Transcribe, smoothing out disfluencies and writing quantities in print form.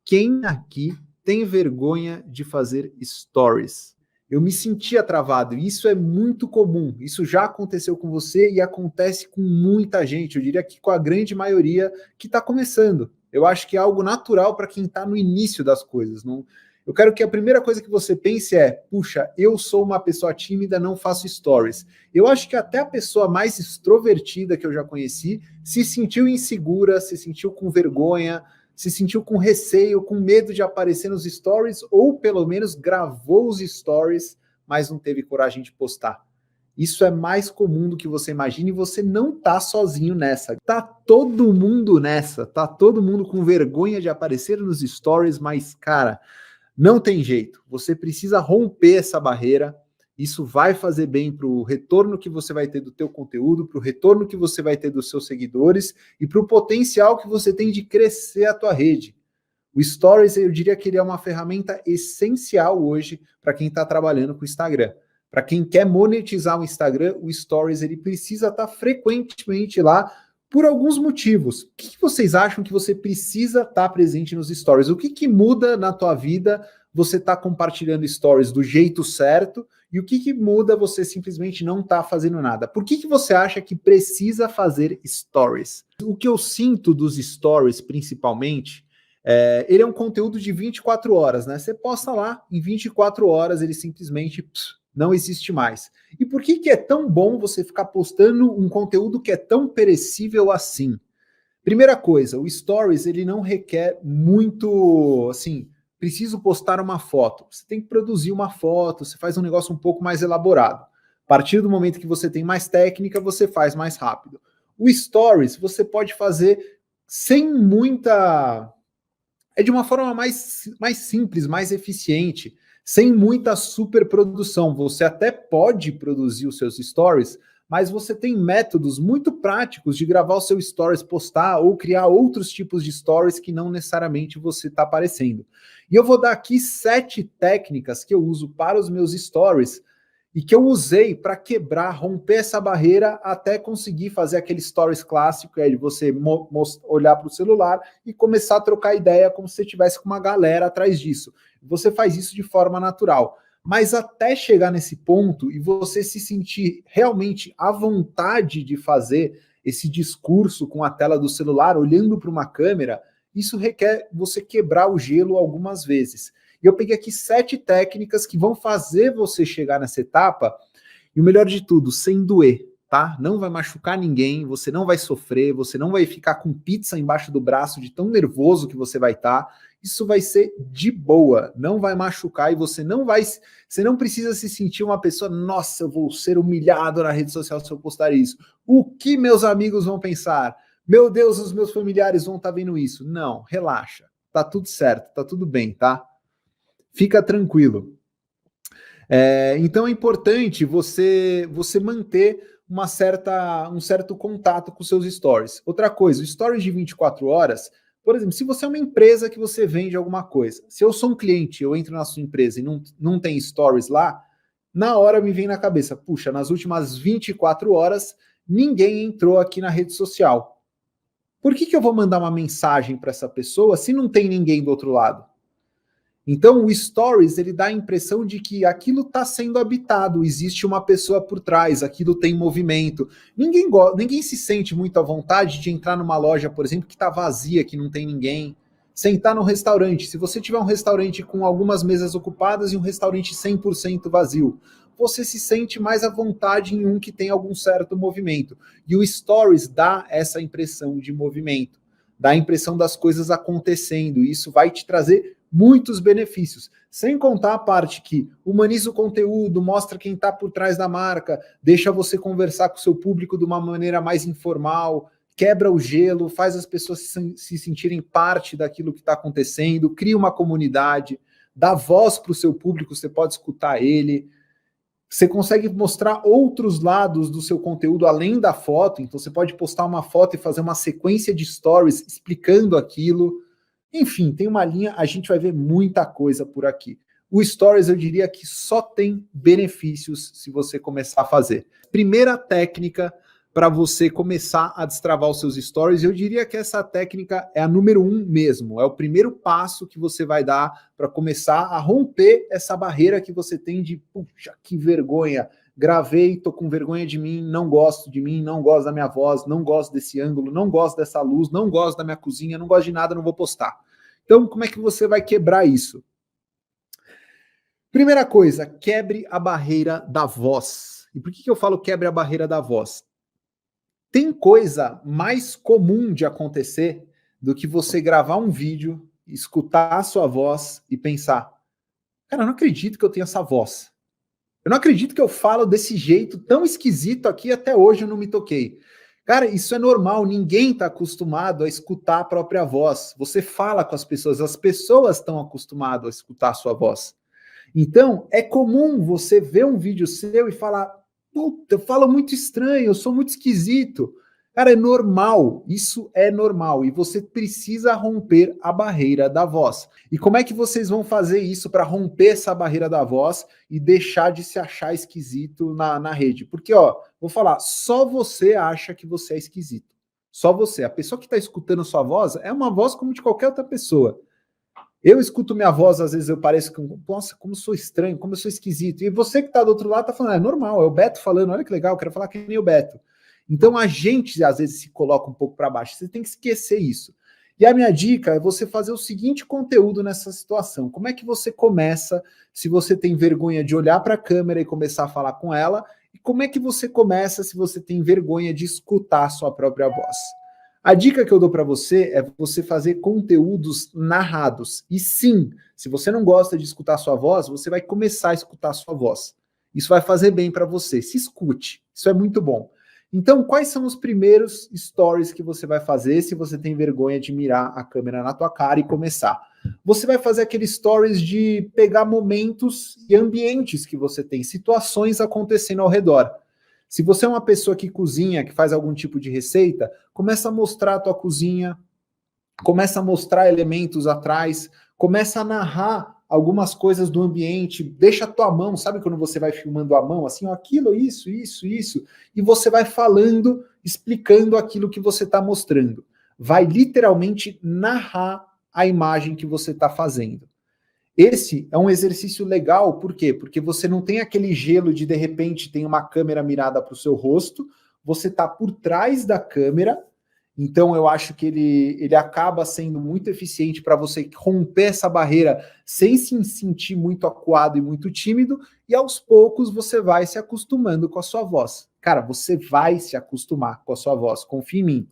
Quem aqui tem vergonha de fazer stories? Eu me sentia travado, e isso é muito comum. Isso já aconteceu com você e acontece com muita gente. Eu diria que com a grande maioria que está começando. Eu acho que é algo natural para quem está no início das coisas. Não... Eu quero que a primeira coisa que você pense é: puxa, eu sou uma pessoa tímida, não faço stories. Eu acho que até a pessoa mais extrovertida que eu já conheci se sentiu insegura, se sentiu com vergonha, se sentiu com receio, com medo de aparecer nos stories, ou pelo menos gravou os stories, mas não teve coragem de postar. Isso é mais comum do que você imagina e você não tá sozinho nessa. Tá todo mundo nessa, tá todo mundo com vergonha de aparecer nos stories, mas, cara, não tem jeito. Você precisa romper essa barreira. Isso vai fazer bem para o retorno que você vai ter do teu conteúdo, para o retorno que você vai ter dos seus seguidores e para o potencial que você tem de crescer a tua rede. O Stories, eu diria que ele é uma ferramenta essencial hoje para quem está trabalhando com o Instagram. Para quem quer monetizar o Instagram, o Stories ele precisa estar frequentemente lá por alguns motivos. O que vocês acham que você precisa estar presente nos Stories? O que muda na tua vida você está compartilhando Stories do jeito certo e o que muda você simplesmente não está fazendo nada? Por que você acha que precisa fazer Stories? O que eu sinto dos Stories, principalmente, ele é um conteúdo de 24 horas, né? Você posta lá, em 24 horas ele simplesmente não existe mais. E por que é tão bom você ficar postando um conteúdo que é tão perecível assim? Primeira coisa, o Stories ele não requer muito, assim, preciso postar uma foto. Você tem que produzir uma foto, você faz um negócio um pouco mais elaborado. A partir do momento que você tem mais técnica, você faz mais rápido. O Stories você pode fazer sem muita... É de uma forma mais simples, mais eficiente, sem muita superprodução. Você até pode produzir os seus stories, mas você tem métodos muito práticos de gravar o seu stories, postar ou criar outros tipos de stories que não necessariamente você está aparecendo. E eu vou dar aqui 7 técnicas que eu uso para os meus stories e que eu usei para quebrar, romper essa barreira até conseguir fazer aquele stories clássico, de você olhar para o celular e começar a trocar ideia como se você estivesse com uma galera atrás disso. Você faz isso de forma natural. Mas até chegar nesse ponto e você se sentir realmente à vontade de fazer esse discurso com a tela do celular, olhando para uma câmera, isso requer você quebrar o gelo algumas vezes. E eu peguei aqui 7 técnicas que vão fazer você chegar nessa etapa, e o melhor de tudo, sem doer, tá? Não vai machucar ninguém, você não vai sofrer, você não vai ficar com pizza embaixo do braço de tão nervoso que você vai estar. Isso vai ser de boa, não vai machucar e você não precisa se sentir uma pessoa, nossa, eu vou ser humilhado na rede social se eu postar isso. O que meus amigos vão pensar? Meu Deus, os meus familiares vão estar vendo isso. Não, relaxa, tá tudo certo, tá tudo bem, tá? Fica tranquilo. Então é importante você manter um certo contato com seus stories. Outra coisa, o stories de 24 horas, por exemplo, se você é uma empresa que você vende alguma coisa, se eu sou um cliente, eu entro na sua empresa e não tem stories lá, na hora me vem na cabeça, puxa, nas últimas 24 horas, ninguém entrou aqui na rede social. Por que eu vou mandar uma mensagem para essa pessoa se não tem ninguém do outro lado? Então, o Stories, ele dá a impressão de que aquilo está sendo habitado, existe uma pessoa por trás, aquilo tem movimento. Ninguém se sente muito à vontade de entrar numa loja, por exemplo, que está vazia, que não tem ninguém. Sentar num restaurante. Se você tiver um restaurante com algumas mesas ocupadas e um restaurante 100% vazio, você se sente mais à vontade em um que tem algum certo movimento. E o Stories dá essa impressão de movimento, dá a impressão das coisas acontecendo, e isso vai te trazer muitos benefícios, sem contar a parte que humaniza o conteúdo, mostra quem está por trás da marca, deixa você conversar com o seu público de uma maneira mais informal, quebra o gelo, faz as pessoas se sentirem parte daquilo que está acontecendo, cria uma comunidade, dá voz para o seu público, você pode escutar ele, você consegue mostrar outros lados do seu conteúdo além da foto, então você pode postar uma foto e fazer uma sequência de stories explicando aquilo. Enfim, tem uma linha, a gente vai ver muita coisa por aqui. O Stories, eu diria que só tem benefícios se você começar a fazer. Primeira técnica para você começar a destravar os seus stories. Eu diria que essa técnica é a número 1 mesmo, é o primeiro passo que você vai dar para começar a romper essa barreira que você tem de, puxa, que vergonha, gravei, tô com vergonha de mim, não gosto de mim, não gosto da minha voz, não gosto desse ângulo, não gosto dessa luz, não gosto da minha cozinha, não gosto de nada, não vou postar. Então, como é que você vai quebrar isso? Primeira coisa, quebre a barreira da voz. E por que eu falo quebre a barreira da voz? Tem coisa mais comum de acontecer do que você gravar um vídeo, escutar a sua voz e pensar, cara, eu não acredito que eu tenho essa voz. Eu não acredito que eu falo desse jeito tão esquisito aqui, até hoje eu não me toquei. Cara, isso é normal, ninguém está acostumado a escutar a própria voz. Você fala com as pessoas estão acostumadas a escutar a sua voz. Então, é comum você ver um vídeo seu e falar, puta, eu falo muito estranho, eu sou muito esquisito. Cara, é normal, isso é normal, e você precisa romper a barreira da voz. E como é que vocês vão fazer isso para romper essa barreira da voz e deixar de se achar esquisito na rede? Porque, ó, vou falar, só você acha que você é esquisito. Só você. A pessoa que está escutando sua voz é uma voz como de qualquer outra pessoa. Eu escuto minha voz, às vezes eu pareço que, nossa, como eu sou estranho, como eu sou esquisito. E você que está do outro lado está falando, é normal, é o Beto falando, olha que legal, eu quero falar que nem o Beto. Então a gente, às vezes, se coloca um pouco para baixo, você tem que esquecer isso. E a minha dica é você fazer o seguinte conteúdo nessa situação. Como é que você começa, se você tem vergonha de olhar para a câmera e começar a falar com ela, e como é que você começa se você tem vergonha de escutar a sua própria voz? A dica que eu dou para você é você fazer conteúdos narrados. E sim, se você não gosta de escutar a sua voz, você vai começar a escutar a sua voz. Isso vai fazer bem para você. Se escute. Isso é muito bom. Então, quais são os primeiros stories que você vai fazer se você tem vergonha de mirar a câmera na tua cara e começar? Você vai fazer aqueles stories de pegar momentos e ambientes que você tem, situações acontecendo ao redor. Se você é uma pessoa que cozinha, que faz algum tipo de receita, começa a mostrar a tua cozinha, começa a mostrar elementos atrás, começa a narrar algumas coisas do ambiente, deixa a tua mão, sabe quando você vai filmando a mão, assim, ó, aquilo, isso, e você vai falando, explicando aquilo que você está mostrando. Vai literalmente narrar a imagem que você está fazendo. Esse é um exercício legal, por quê? Porque você não tem aquele gelo de repente, tem uma câmera mirada para o seu rosto, você está por trás da câmera, então eu acho que ele acaba sendo muito eficiente para você romper essa barreira sem se sentir muito acuado e muito tímido, e aos poucos você vai se acostumando com a sua voz. Cara, você vai se acostumar com a sua voz, confia em mim.